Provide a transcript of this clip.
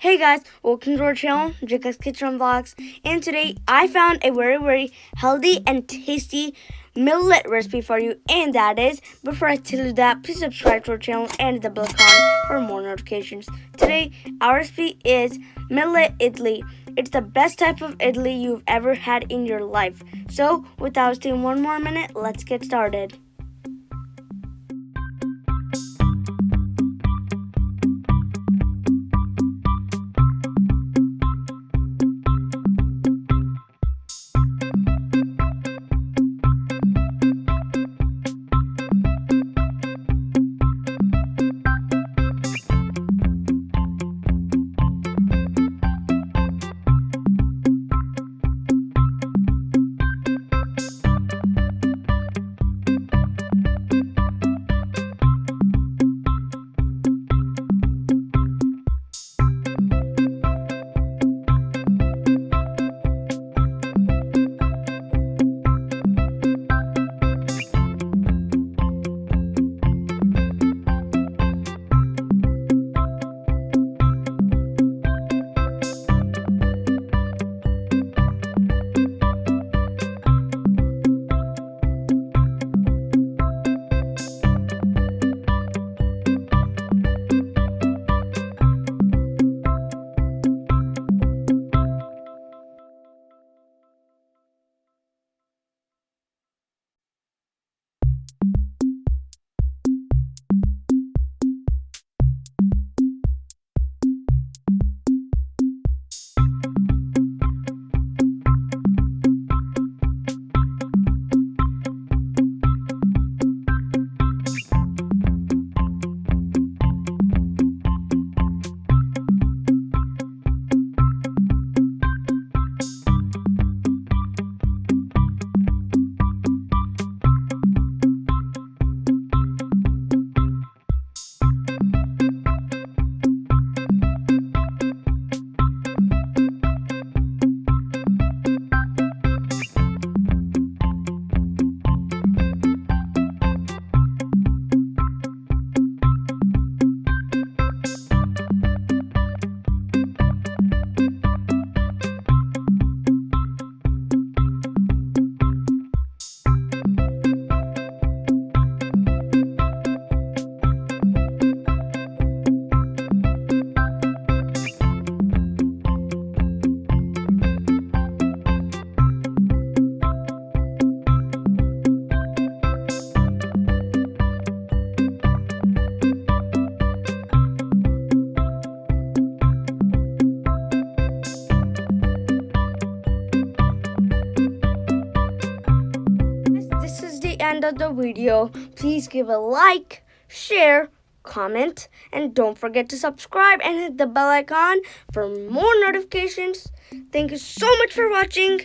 Hey guys, welcome to our channel, Jagas Kitchen Vlogs, and today I found a very healthy and tasty millet recipe for you, and that is, before I tell you that, please subscribe to our channel and hit the bell icon for more notifications. Today, our recipe is millet idli. It's the best type of idli you've ever had in your life. So, without wasting one more minute, let's get started. This is the end of the video. Please give a like, share, comment, and don't forget to subscribe and hit the bell icon for more notifications. Thank you so much for watching.